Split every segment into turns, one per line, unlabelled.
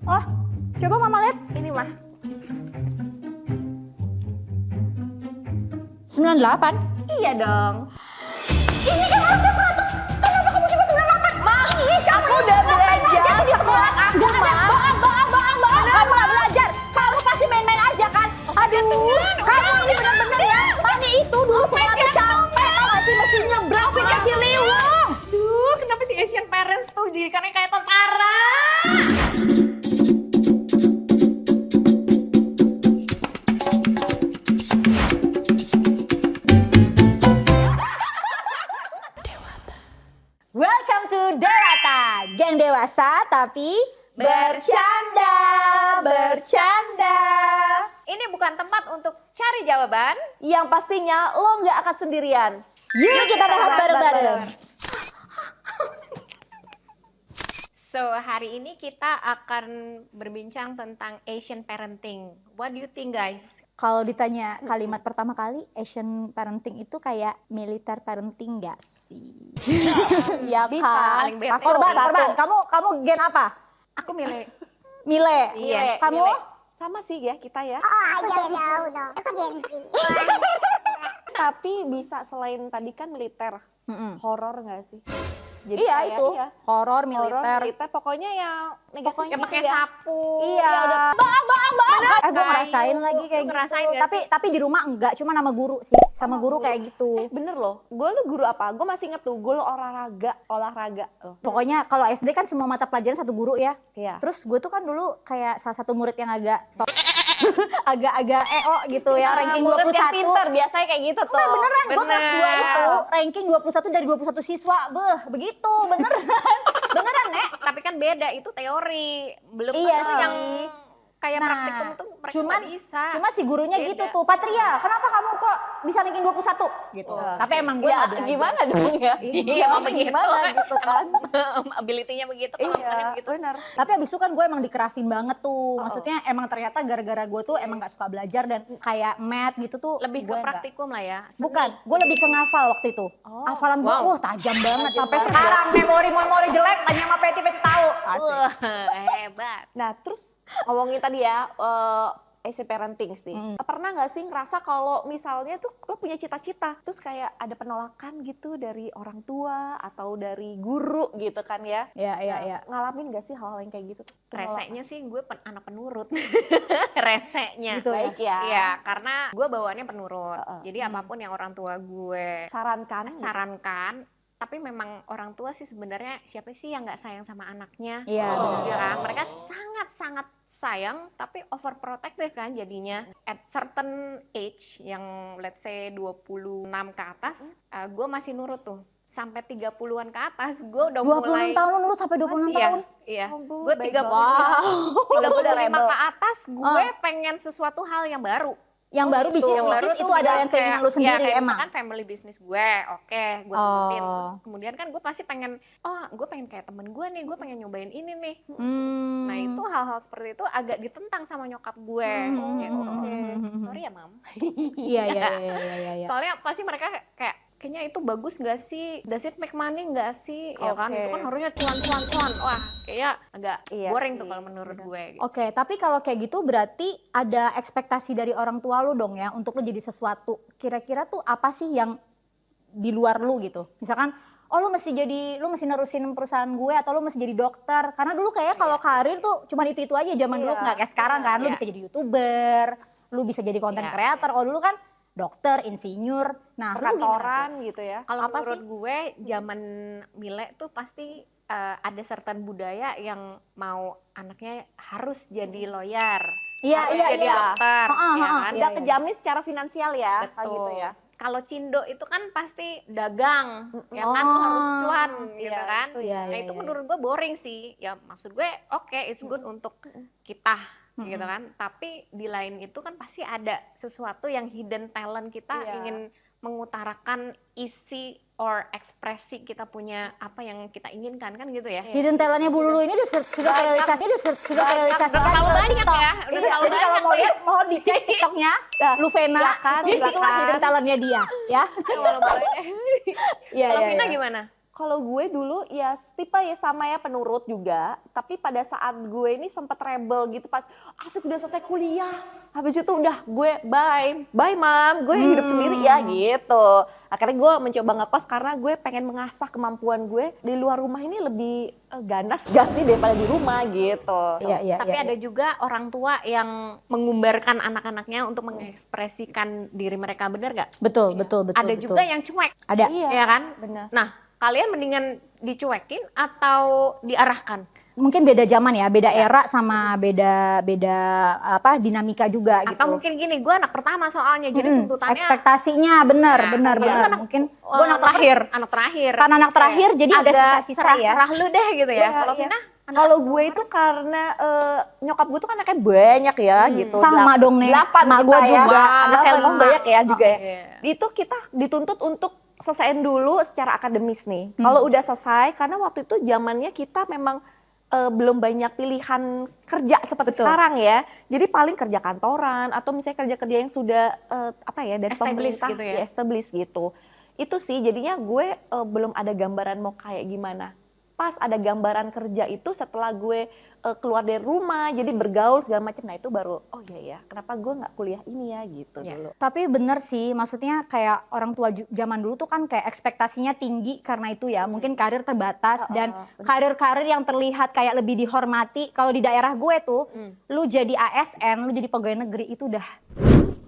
Oh, coba Mama lihat.
Ini mah.
98.
Iya dong.
Ini kan harusnya 100. Kenapa kamu cuma 98?
Mami, kamu udah belajar di sekolah aku,
Gak ada,
Ma.
bohong. Kamu gak belajar. Kamu pasti main-main aja kan. Aduh, kamu ini bener-bener ya. Mami itu dulu sekolah tuh capek. Tau gak sih mesti nyebrang pakai Ciliwung.
Duh, kenapa sih Asian parents tuh jadikannya kayak tentara?
Welcome to Dewata, geng dewasa tapi bercanda.
Ini bukan tempat untuk cari jawaban.
Yang pastinya lo nggak akan sendirian.
Yuk kita bahas bareng-bareng.
So, hari ini kita akan berbincang tentang Asian parenting. What do you think, guys?
Kalau ditanya kalimat pertama kali, Asian parenting itu kayak militer parenting gak sih? Ya
Bisa.
kan?
Paling bete.
Korban. Kamu gen apa?
Aku milih.
Mile.
Iya.
Kamu?
Sama sih ya kita ya.
Aku Gen Z.
Tapi bisa selain tadi kan militer, horor nggak sih? Jadi
Iya
kayak,
itu, horor,
horor,
militer.
militer, pokoknya yang negatif
Yang
gitu
pakai
ya.
sapu.
Iya,
udah.
bohong.
Bener,
Gue ngerasain
Kayu.
lagi kayak
Lu
gitu.
ngerasain gak
Tapi di rumah enggak, cuma nama guru sih. Sama guru kayak gitu.
Bener loh, gue lu guru apa? Gue masih inget tuh, gue lu olahraga.
Pokoknya kalau SD kan semua mata pelajaran satu guru ya.
Iya.
Terus gue tuh kan dulu kayak salah satu murid yang agak top. agak EO gitu ya, ranking
murid
21.
yang pinter biasanya kayak gitu tuh.
Nah, beneran, gue kelas 2
Bener.
itu ranking 21 dari 21 siswa. Begitu, beneran. Beneran, Nek.
Tapi kan beda, itu teori. Belum
Iya
tentu
sih.
yang kayak praktikum tuh mereka
cuman,
nggak bisa.
cuma si gurunya
Beda.
gitu tuh, Patria, kenapa kamu kok bisa ranking 21? Gitu. Tapi emang gue
Ya
nggak belajar.
gimana dong ya?
Iya, emang begitu.
Gimana gitu kan?
Ability-nya begitu, kemampuannya
Iya,
begitu.
benar.
Tapi abis itu kan gue emang dikerasin banget tuh. Maksudnya emang ternyata gara-gara gue tuh emang gak suka belajar dan kayak math gitu tuh.
Lebih ke
gue nggak.
praktikum lah ya. Seni.
Bukan, gue lebih ke ngafal waktu itu. Hafalan gue,
wow.
tajam banget.
Tajam
Sampai
banget.
sekarang memori jelek, tanya sama Peti tahu. Asik.
Wah, hebat.
Nah terus ngomongin tadi ya, Asian parenting sih. Pernah nggak sih ngerasa kalau misalnya tuh lo punya cita-cita, terus kayak ada penolakan gitu dari orang tua atau dari guru gitu kan ya?
Iya.
Nah, ngalamin nggak sih hal-hal yang kayak gitu?
Reseknya sih gue anak penurut. Reseknya.
Gitu ya?
Baik ya.
Iya, karena gue bawaannya penurut. Jadi apapun yang orang tua gue sarankan, tapi memang orang tua sih sebenarnya siapa sih yang nggak sayang sama anaknya?
Iya, benar.
Ya kan? Mereka sangat sayang, tapi overprotective kan jadinya. At certain age, yang let's say 26 ke atas, gue masih nurut tuh. Sampai 30-an ke atas, gue udah
26
mulai...
tahun lu sampai 26 tahun?
Iya,
Ampun,
gue
baik
30,
banget. Udah
35
rebel.
ke atas, gue pengen sesuatu hal yang baru.
Yang baru bikin
Yang baru
itu
tuh
ada
gue
yang keinginan
kayak-
lu sendiri
kayak
emang.
Misalkan family business gue, oke, gue turutin.
Oh.
Terus kemudian kan gue pasti pengen, gue pengen kayak temen gue nih, gue pengen nyobain ini nih. Nah itu hal-hal seperti itu agak ditentang sama nyokap gue. Gitu. Sorry ya mam.
Iya.
Soalnya pasti mereka kayak, kayaknya itu bagus gak sih? Does it make money gak sih? Ya kan,
Oke.
itu kan harusnya cuan. Wah, kayaknya agak
Iya
boring
sih,
tuh kalau menurut gue. Gitu.
Oke, tapi kalau kayak gitu berarti ada ekspektasi dari orang tua lu dong ya untuk lu jadi sesuatu. Kira-kira tuh apa sih yang di luar lu gitu? Misalkan, lu mesti nerusin perusahaan gue atau lu mesti jadi dokter. Karena dulu kayaknya kalau karir tuh cuma itu aja zaman dulu, nggak kayak sekarang kan. Lu
Iya.
bisa jadi YouTuber, lu bisa jadi content
Iya.
creator. Kalau dulu kan dokter, insinyur. Nah, lu gimana tuh?
Perkantoran gitu ya.
Kalau
Apa
menurut
sih?
gue zaman Mile tuh pasti ada certain budaya yang mau anaknya harus jadi lawyer,
Iya,
harus
iya,
jadi
iya.
dokter,
Heeh,
ya
heeh.
kan?
Udah kejamin secara finansial ya, kayak
Betul.
gitu ya.
Kalau Cindo itu kan pasti dagang, ya kan lu harus cuan gitu
Iya,
kan.
itu
ya.
Nah
Iya,
itu
iya.
menurut gue boring sih. Ya maksud gue oke, it's good untuk kita gitu kan. Tapi di lain itu kan pasti ada sesuatu yang hidden talent kita
Iya.
ingin mengutarakan isi or ekspresi kita punya apa yang kita inginkan kan gitu ya.
Hidden talentnya Bu Lulu ini sudah terrealisasikan
Udah terlalu
ke
banyak
TikTok.
ya, udah terlalu
Jadi kalau
banyak
mau
ya.
lihat mohon dicek TikToknya Luvena.
silakan,
Jadi situlah
silakan.
hidden talentnya dia, ya.
Kalau boleh.
Iya,
Kalau
iya,
Vina
iya.
gimana?
Kalau gue dulu ya tipe ya sama ya penurut juga, tapi pada saat gue ini sempet rebel gitu pas asik udah selesai kuliah, habis itu udah gue bye mam, gue hidup sendiri ya gitu. Akhirnya gue mencoba ngekos karena gue pengen mengasah kemampuan gue di luar rumah ini lebih ganas gak sih daripada di rumah gitu.
Tapi ada juga orang tua yang mengumbarkan anak-anaknya untuk mengekspresikan diri mereka, bener gak?
Betul.
Ada juga yang cuek,
ada.
Iya,
ya kan?
benar.
Nah, kalian mendingan dicuekin atau diarahkan?
Mungkin beda zaman ya, beda era sama beda dinamika juga gitu.
Atau mungkin gini, gue anak pertama soalnya, jadi tuntutannya
ekspektasinya bener.
gue
Mungkin gue anak terakhir.
Anak terakhir.
Karena anak terakhir jadi udah
agak
sisa-sisa ya.
serah lu deh gitu ya.
Iya,
Kalau
iya.
Vina,
Kalau gue itu karena nyokap gue tuh kan anaknya banyak ya gitu.
Sama dong nih,
Delapan
mak
kita
gue
ya.
juga, anaknya
Delapan,
5.
banyak ya juga ya.
Iya.
Itu kita dituntut untuk selesaiin dulu secara akademis nih. Kalau udah selesai, karena waktu itu zamannya kita memang belum banyak pilihan kerja seperti sekarang ya. Jadi paling kerja kantoran atau misalnya kerja-kerja yang sudah dari
Established
pemerintah
gitu ya.
established gitu. Itu sih jadinya gue belum ada gambaran mau kayak gimana. Pas ada gambaran kerja itu setelah gue keluar dari rumah, jadi bergaul segala macam. Nah itu baru oh iya ya, kenapa gue nggak kuliah ini ya gitu
Iya.
dulu.
Tapi bener sih, maksudnya kayak orang tua zaman dulu tuh kan kayak ekspektasinya tinggi karena itu ya. Mungkin karir terbatas dan karir-karir yang terlihat kayak lebih dihormati. Kalau di daerah gue tuh, lu jadi ASN, lu jadi pegawai negeri itu udah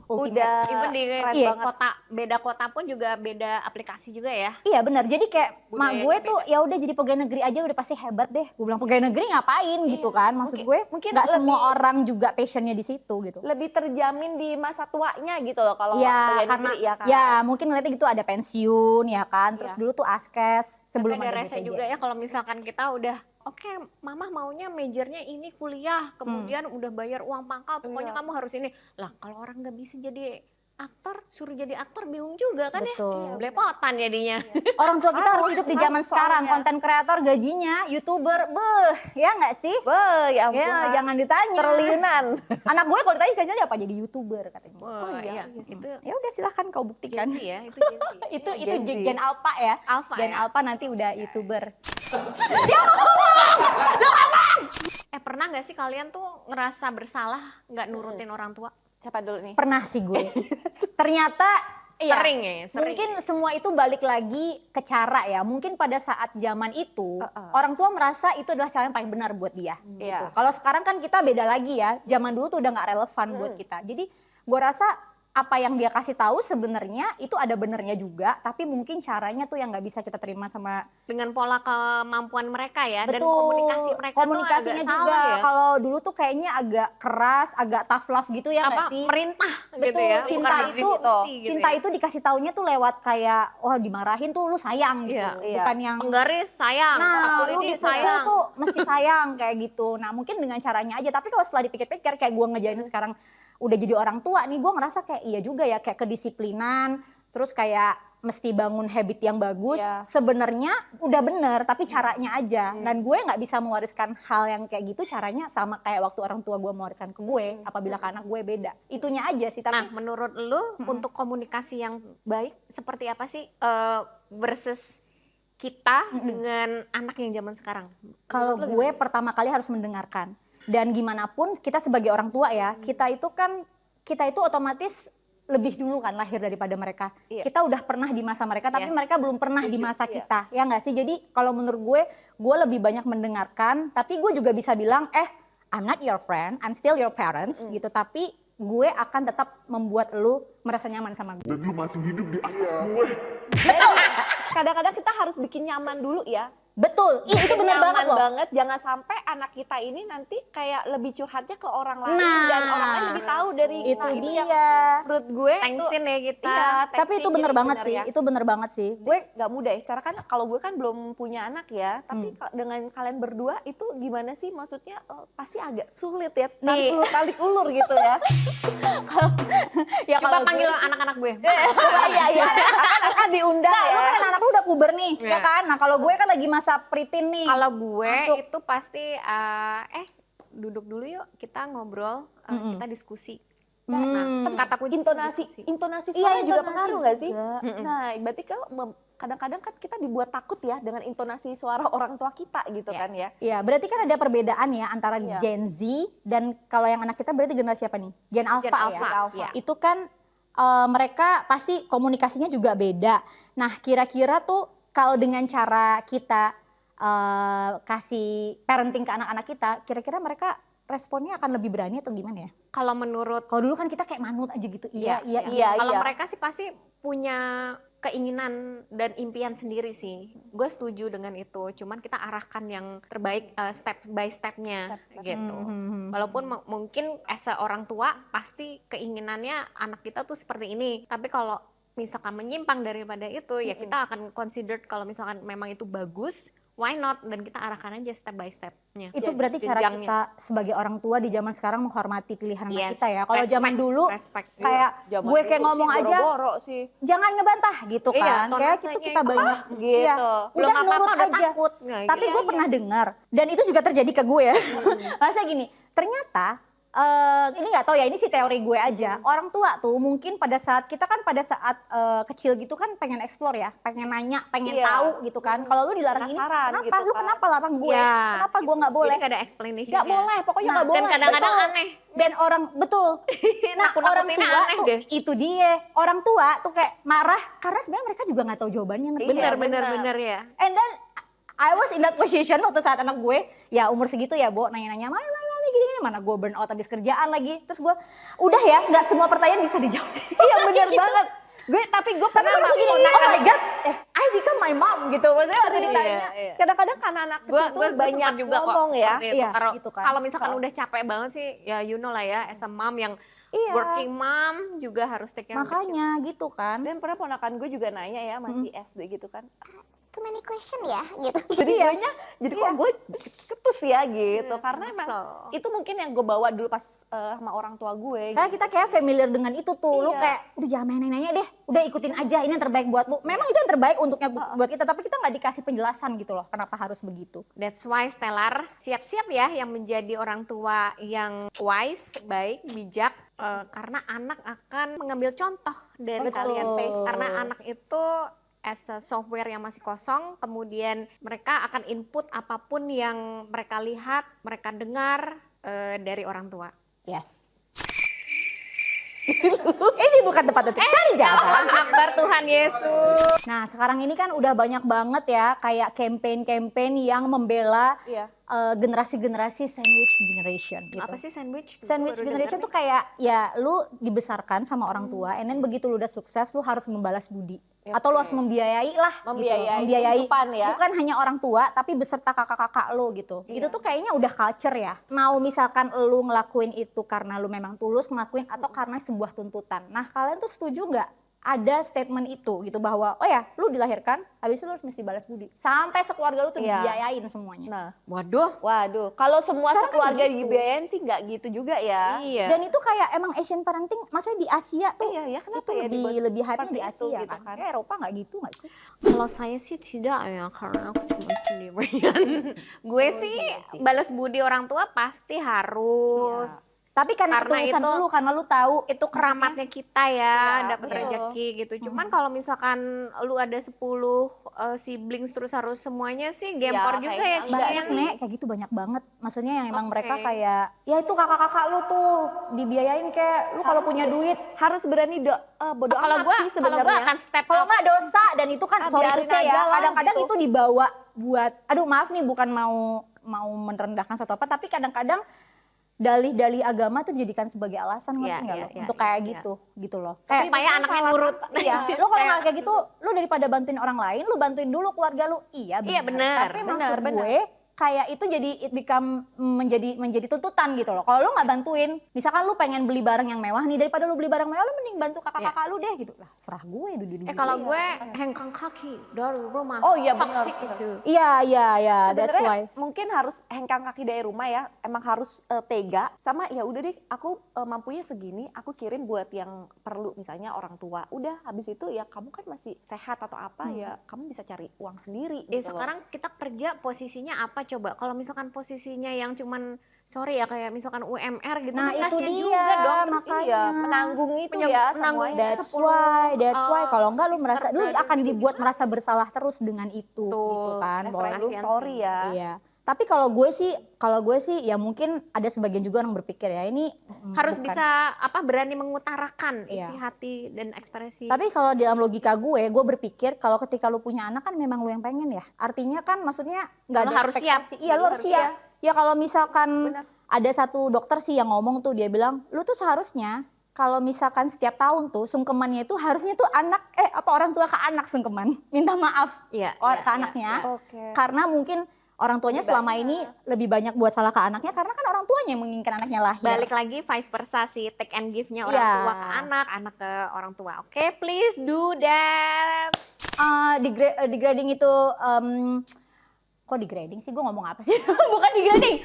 ultimate.
Udah
even di
keren
iya,
banget.
beda kota pun juga beda aplikasi juga ya.
Iya benar. Jadi kayak mak
Budaya
gue
yang
tuh ya udah jadi pegawai negeri aja udah pasti hebat deh. Gue bilang pegawai negeri ngapain gitu kan? Maksud gue
mungkin
nggak semua
lebih-
orang juga passionnya di situ gitu.
Lebih terjamin di masa tuanya gitu loh kalau
Iya
pegawai
karena
negeri ya kan.
ya mungkin ngeliatnya gitu ada pensiun ya kan. Terus
Iya.
dulu tuh askes sebelum
Tapi ada
ada
rese
BPJS.
juga ya kalau misalkan kita udah oke, mama maunya majornya ini kuliah, kemudian udah bayar uang pangkal, pokoknya
Iya.
kamu harus ini. Lah kalau orang nggak bisa jadi aktor, suruh jadi aktor bingung juga kan
Betul.
ya. Belepotan jadinya.
Orang tua kita harus hidup di zaman
harus
sekarang,
soalnya.
konten kreator gajinya, YouTuber, ya nggak sih?
Ya ampun.
Ya jangan ditanya.
Triliunan.
Anak gue kalau ditanya cita-citanya apa jadi YouTuber katanya.
Wah,
iya,
iya, itu
Ya udah silahkan kau buktikan.
Gen Z ya, itu Gen Z.
itu
Gen Z.
Gen Alpha ya.
Alpha
Gen
ya.
Alpha nanti udah YouTuber.
Pernah nggak sih kalian tuh ngerasa bersalah nggak nurutin orang tua?
Siapa dulu nih?
Pernah sih gue. Ternyata iya,
Sering ya, sering.
mungkin semua itu balik lagi ke cara ya. Mungkin pada saat zaman itu orang tua merasa itu adalah cara yang paling benar buat dia. Gitu.
Iya.
Kalau sekarang kan kita beda lagi ya. Zaman dulu tuh udah nggak relevan buat kita. Jadi gue rasa apa yang dia kasih tahu sebenarnya itu ada benernya juga, tapi mungkin caranya tuh yang nggak bisa kita terima sama
Dengan pola kemampuan mereka ya, dan
betul.
komunikasi mereka
Komunikasinya
tuh agak
juga
salah ya.
kalau dulu tuh kayaknya agak keras, agak tough love gitu ya nggak
Apa
sih?
merintah
Betul,
gitu ya,
cinta
bukan
itu
berdiskusi gitu
cinta
ya.
itu dikasih taunya tuh lewat kayak wah dimarahin tuh lu sayang gitu,
Iya.
bukan yang
Penggaris sayang, sapu
lu
lidi
dipukul
sayang.
tuh mesti sayang kayak gitu. Nah mungkin dengan caranya aja, tapi kalau setelah dipikir-pikir kayak gue ngejalan sekarang udah jadi orang tua nih, gue ngerasa kayak iya juga ya, kayak kedisiplinan, terus kayak mesti bangun habit yang bagus.
Iya.
Sebenarnya udah bener, tapi caranya aja. Dan gue nggak bisa mewariskan hal yang kayak gitu, caranya sama kayak waktu orang tua gue mewariskan ke gue. Apabila ke anak gue beda, itunya aja sih.
Nah,
Tapi
menurut lu untuk komunikasi yang baik seperti apa sih versus kita dengan anak yang zaman sekarang?
kalau gue pertama kali harus mendengarkan. Dan gimana pun kita sebagai orang tua ya, kita itu otomatis lebih dulu kan lahir daripada mereka.
Iya.
Kita udah pernah di masa mereka, tapi
Yes.
mereka belum pernah di masa
Iya.
kita. Ya nggak sih? Jadi kalau menurut gue lebih banyak mendengarkan, tapi gue juga bisa bilang, I'm not your friend, I'm still your parents gitu. Tapi gue akan tetap membuat lu merasa nyaman sama gue.
Dan lu masih hidup di akal gue.
Kadang-kadang kita harus bikin nyaman dulu ya.
Betul, itu
Bikin
bener banget
nyaman
loh.
banget, jangan sampai anak kita ini nanti kayak lebih curhatnya ke orang lain
Nah,
dan orang lain lebih tahu dari
Itu
nah, yang
dia.
menurut gue tuh
Thanksin ya kita.
iya,
Tapi itu
thanksin
bener
jadi
banget
bener
sih,
ya.
itu bener banget sih. Gue
Gak mudah ya, cara kan kalau gue kan belum punya anak ya, tapi dengan kalian berdua itu gimana sih, maksudnya pasti agak sulit ya, tarik ulur gitu ya.
ya
Coba
kalau
panggil
gue-
anak-anak gue.
Iya, akan diundang
Nah, lu
ya.
kan anak lu udah puber nih,
Iya.
ya kan? Nah, kalau gue kan lagi masa preteen nih.
Kalau gue
Masuk.
itu pasti duduk dulu yuk, kita ngobrol, kita diskusi. Nah, kata kunci
intonasi
Iya,
suara juga
intonasi
pengaruh nggak sih?
juga.
Nah, berarti kalau kadang-kadang kan kita dibuat takut ya dengan intonasi suara orang tua kita gitu
Iya.
kan ya.
Iya, berarti kan ada perbedaan ya antara
Iya.
Gen Z dan kalau yang anak kita berarti generasi apa nih? Gen Alpha
Gen
ya.
Alpha, iya.
Itu kan mereka pasti komunikasinya juga beda. Nah, kira-kira tuh kalau dengan cara kita kasih parenting ke anak-anak kita, kira-kira mereka responnya akan lebih berani atau gimana ya?
kalau menurut
Kalau dulu kan kita kayak manut aja gitu. Iya, iya,
iya.
Kalau mereka sih pasti punya keinginan dan impian sendiri sih. Gue setuju dengan itu. Cuman kita arahkan yang terbaik step by stepnya gitu. Walaupun mungkin as a orang tua pasti keinginannya anak kita tuh seperti ini. Tapi kalau misalkan menyimpang daripada itu ya kita akan consider kalau misalkan memang itu bagus, why not? Dan kita arahkan aja step by stepnya.
Itu berarti cara
jenjangnya.
kita sebagai orang tua di zaman sekarang menghormati pilihan anak
Yes,
kita ya. Kalau
respect,
zaman dulu
respect.
kayak
Zaman
gue kayak
dulu
ngomong
sih,
aja
boro-boro sih
jangan ngebantah gitu
Iya,
kan. Kayak
tonasenya
itu kita banyak
gitu.
iya,
Belum
udah
apa-apa
nurut
udah
aja.
takut. Nah,
Tapi
gitu.
gue pernah dengar dan itu juga terjadi ke gue ya. Masa gini, ternyata ini nggak tahu ya, ini sih teori gue aja. Orang tua tuh mungkin pada saat kita kan pada saat kecil gitu kan pengen explore ya, pengen nanya, pengen
Iya.
tahu gitu kan. Kalau lu dilarang ini,
Penasaran
kenapa?
gitu
Lu
kan.
kenapa larang gue?
Ya,
Kenapa gue nggak boleh?
Jadi gak ada explanation.
Nggak boleh, pokoknya
Nah,
nggak boleh.
Dan kadang-kadang
Betul.
aneh.
Dan orang betul. Nah, orang
Nakut-nakutinnya
tua
aneh
tuh
deh.
itu dia. Orang tua tuh kayak marah karena sebenarnya mereka juga nggak tahu jawabannya. ngerti
Iya,
nggak?
Bener-bener ya.
And then I was in that position waktu saat anak gue ya umur segitu ya, Bo, nanya-nanya, mami gini-gini, mana gue burn out habis kerjaan lagi. Terus gue, udah ya, nggak semua pertanyaan bisa dijawab.
Iya bener banget. Tapi gue
Tapi gue langsung gini, oh my god, I become my mom gitu. Maksudnya waktu ditanya,
Iya. Kadang-kadang kan anak
Gue
kecil tuh banyak
sempat juga
ngomong
kok,
ya.
seperti itu.
Iya,
Kalau
gitu kan.
kalau misalkan udah capek banget sih, ya you know lah ya, as a mom yang
Iya.
working mom juga harus take care of the kids.
makanya gitu kan.
Dan pernah ponakan gue juga nanya ya, masih SD gitu kan.
Too many question ya gitu.
Jadi guenya, jadi kok gue ketus ya gitu. Karena emang
kesel.
itu mungkin yang gue bawa dulu pas sama orang tua gue.
Karena kita kayak familiar dengan itu tuh, lu
Iya.
kayak udah jangan main nanya deh, udah ikutin aja, ini yang terbaik buat lu. Memang itu yang terbaik untuknya buat kita, tapi kita nggak dikasih penjelasan gitu loh, kenapa harus begitu.
That's why Stellar siap-siap ya yang menjadi orang tua yang wise, baik, bijak. Karena anak akan mengambil contoh dari
Betul.
kalian. Karena anak itu as a software yang masih kosong, kemudian mereka akan input apapun yang mereka lihat, mereka dengar dari orang tua.
Yes. Ini bukan tempat untuk cari jawaban.
Allah Akbar Tuhan Yesus.
Nah, sekarang ini kan udah banyak banget ya kayak campaign-campaign yang membela
Iya.
generasi-generasi sandwich generation gitu.
Apa sih sandwich?
Sandwich
Baru
generation
denger
tuh kayak ya lu dibesarkan sama orang tua, and then begitu lu udah sukses lu harus membalas budi. Atau lu harus membiayai lah
Membiayai
gitu.
kehidupan ya.
Bukan hanya orang tua tapi beserta kakak-kakak lu gitu.
Iya.
Itu tuh kayaknya udah culture ya. Mau misalkan lu ngelakuin itu karena lu memang tulus ngelakuin atau karena sebuah tuntutan. Nah, kalian tuh setuju nggak ada statement itu gitu bahwa oh ya lu dilahirkan habis itu lu harus mesti balas budi. Sampai sekeluarga lu tuh
Iya.
dibiayain semuanya.
Nah,
Waduh.
kalau semua
Sekarang kan
sekeluarga
gitu.
dibiayain sih nggak gitu juga ya.
Iya.
Dan itu kayak emang Asian parenting, maksudnya di Asia tuh
Iya, ya, kenapa
itu
ya
lebih
dibuat
lebih hype-nya
seperti
di
itu
Asia
gitu
kan.
kan.
Kayak Eropa nggak gitu nggak sih?
Kalau saya sih tidak ya, karena aku cuma sendirian. Gue sih balas budi orang tua pasti harus.
Tapi karena
Karena
ketulusan
itu-
lu, karena lu tahu
Itu keramatnya kita ya,
Iya,
dapat
betul.
rezeki gitu. Cuman kalau misalkan lu ada 10 siblings terus harus semuanya sih gempor juga
kayaknya
ya.
enggak
Cian.
banyak nek kayak gitu banyak banget. Maksudnya yang emang
Oke.
mereka kayak ya itu kakak-kakak lu tuh dibiayain kayak lu kalau punya duit.
Harus berani bodo
Kalau
amat
gue
sih sebenarnya.
akan step
Kalau
up.
nggak dosa dan itu kan sorry
biarin
to say
aja
ya,
lah,
kadang-kadang
gitu.
itu dibawa buat aduh maaf nih bukan mau merendahkan suatu apa, tapi kadang-kadang dalih-dalih agama tuh dijadikan sebagai alasan ngerti
Iya,
nggak
iya,
lo?
iya,
Untuk
iya,
kayak
iya.
gitu loh.
Tapi
Supaya
mungkin
anaknya
salah
nurut.
tangkap,
Iya,
iya.
lu kalau nggak kayak gitu, lu daripada bantuin orang lain, lu bantuin dulu keluarga lu. Iya
Iya, benar,
Tapi
benar,
maksud
benar.
gue kayak itu jadi it become menjadi tuntutan gitu loh. Kalau lu nggak bantuin, misalkan lu pengen beli barang yang mewah nih, daripada lu beli barang mewah, lu mending bantu kakak-kakak lu deh gitu. Lah, serah gue dulu.
Kalau gue hengkang kaki dari rumah.
Oh iya, benar,
Toxic
benar.
itu.
Iya, that's
Sebenarnya
why.
mungkin harus hengkang kaki dari rumah ya, emang harus tega sama ya udah deh aku mampunya segini, aku kirim buat yang perlu misalnya orang tua. Udah habis itu ya kamu kan masih sehat atau apa ya kamu bisa cari uang sendiri.
Ya
gitu loh.
sekarang kita kerja posisinya apa coba? Kalau misalkan posisinya yang cuman sorry ya kayak misalkan UMR gitu
Nah,
kan
itu
kasihan
dia,
juga dong. Terus
makanya.
Iya, menanggung itu ya
menanggung
semuanya.
That's why kalau enggak lu
sister
merasa lu
brother
akan
gitu
dibuat merasa bersalah terus dengan itu
Betul.
gitu kan. Bahwa
Never ending
Kasihan
story
sih.
ya.
iya. Tapi kalau gue sih ya mungkin ada sebagian juga orang berpikir ya ini
Harus
bukan.
bisa berani mengutarakan
Iya.
isi hati dan ekspresi.
Tapi kalau dalam logika gue berpikir kalau ketika lu punya anak kan memang lu yang pengen ya. Artinya kan maksudnya nggak
Lu
ada
harus siap.
ekspektasi. Iya, lu harus siap. Ya kalau misalkan
Benar.
ada satu dokter sih yang ngomong tuh, dia bilang, lu tuh seharusnya kalau misalkan setiap tahun tuh sungkemannya itu harusnya tuh orang tua ke anak sungkeman. Minta maaf
Iya,
ke anaknya.
Oke.
Karena mungkin orang tuanya selama ini lebih banyak buat salah ke anaknya karena kan orang tuanya yang menginginkan anaknya lahir.
Balik lagi vice versa sih, take and give-nya orang
Iya.
tua ke anak, anak ke orang tua. Oke, please do that.
Degrading itu kok degrading sih, gue ngomong apa sih? Bukan degrading.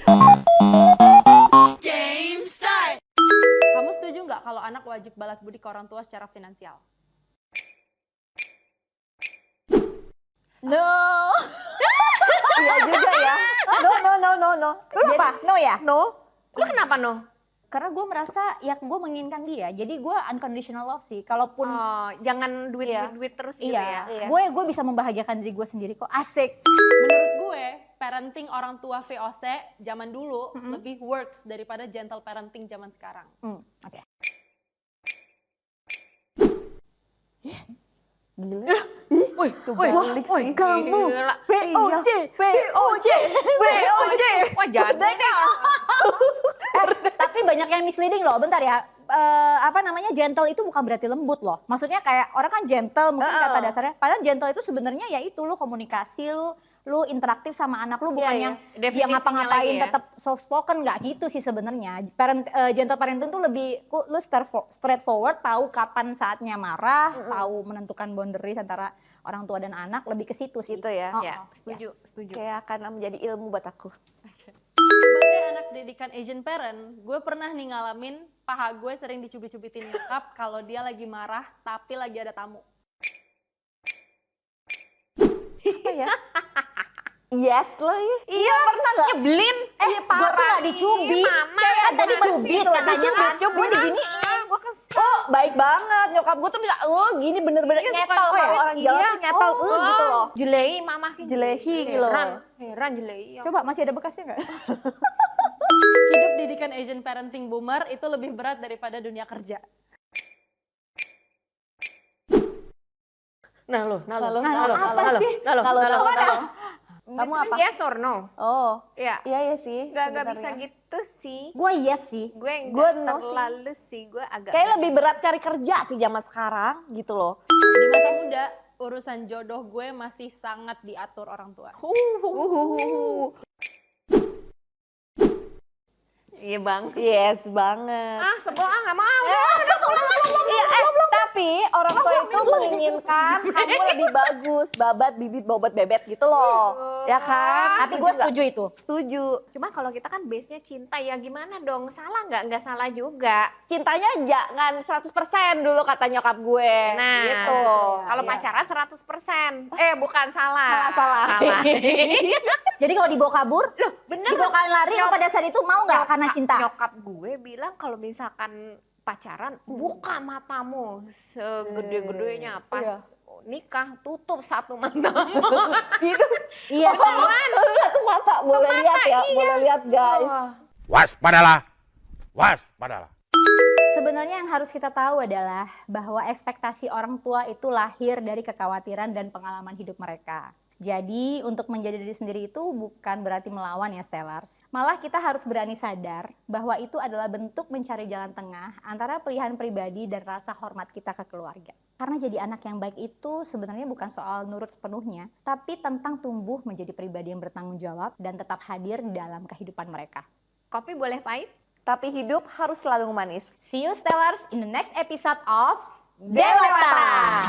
Kamu setuju nggak kalau anak wajib balas budi ke orang tua secara finansial?
No.
Iya juga ya. No.
Lu apa? No ya?
No.
Lu kenapa noh?
Karena gue merasa ya gue menginginkan dia, jadi gue unconditional love sih. Kalaupun
Oh, jangan duit
Iya.
terus gitu ya.
iya, gue bisa membahagiakan diri gue sendiri kok. Asik.
Menurut gue, parenting orang tua VOC zaman dulu lebih works daripada gentle parenting zaman sekarang.
Oke.
Gila.
Woi,
balik sih.
kamu
Gila.
VOC.
Wah, jadi deh.
Tapi banyak yang misleading loh. Bentar ya. Gentle itu bukan berarti lembut loh. Maksudnya kayak orang kan gentle mungkin kata dasarnya. Padahal gentle itu sebenarnya ya itu lu komunikasi, lu interaktif sama anak lu, bukan
Iya,
yang
iya.
dia
Definisinya
ngapa-ngapain
lagi ya.
tetap soft spoken, nggak gitu sih sebenarnya. Gentle parenting tuh lebih lu straightforward, tahu kapan saatnya marah, tahu menentukan boundaries antara orang tua dan anak, lebih ke situ sih.
Gitu ya.
Ya, setuju, setuju.
Kayak akan menjadi ilmu buat aku.
Sebagai anak didikan Asian parent, gue pernah nih ngalamin paha gue sering dicubit-cubitin nyokap kalau dia lagi marah tapi lagi ada tamu.
Apa ya? Yes loh ya. Iya pernah nggak?
Nyebelin.
Gue tuh gak dicubit.
Mama.
Kayak tadi cubit katanya kan. Gue digini.
Gue kesel.
Oh baik banget nyokap gue tuh bisa gini bener-bener
Iya,
nyetel
suka
kalau
kayak,
orang Jawa
iya.
tuh nyetel gitu loh.
Jelei mama.
Jelehi gitu loh.
Heran jelei.
Coba masih ada bekasnya nggak?
Hidup didikan Asian parenting boomer itu lebih berat daripada dunia kerja.
Nah lo.
Kalau kamu apa?
Yes or no?
Oh
Ya.
iya ya sih.
Gak bisa
sebenarnya.
gitu sih.
Gue yes sih.
Gue
Gue
enggak
no sih.
terlalu sih. Gue agak
Kayak lebih berat cari kerja sih zaman sekarang gitu loh.
Di masa muda, urusan jodoh gue masih sangat diatur orang tua.
Iya bang.
Yes banget.
Ah sebel gak mau.
Tapi orang tua itu menginginkan kamu lebih bagus, babat bibit bobot bebet gitu loh. Ya kan?
Tapi gue setuju itu.
Setuju.
Cuma kalau kita kan base-nya cinta ya gimana dong? Salah nggak? Nggak salah juga.
Cintanya jangan 100% dulu kata nyokap gue.
Nah,
Gitu.
kalau
Iya.
pacaran 100%. Bukan salah.
Salah.
Jadi kalau dibawa kabur,
Bener.
dibawa kalian lari, lo pada saat itu mau nggak karena cinta?
Nyokap gue bilang kalau misalkan pacaran buka matamu segede-gedenya pas
Iya.
nikah tutup satu matamu.
Iya sih.
Satu mata boleh lihat ya, boleh lihat guys.
Waspadalah. Waspadalah.
Sebenarnya yang harus kita tahu adalah bahwa ekspektasi orang tua itu lahir dari kekhawatiran dan pengalaman hidup mereka. Jadi untuk menjadi diri sendiri itu bukan berarti melawan ya Stellars. Malah kita harus berani sadar bahwa itu adalah bentuk mencari jalan tengah antara pilihan pribadi dan rasa hormat kita ke keluarga. Karena jadi anak yang baik itu sebenarnya bukan soal nurut sepenuhnya, tapi tentang tumbuh menjadi pribadi yang bertanggung jawab dan tetap hadir di dalam kehidupan mereka.
Kopi boleh pahit?
Tapi hidup harus selalu manis.
See you Stellars in the next episode of Dewata.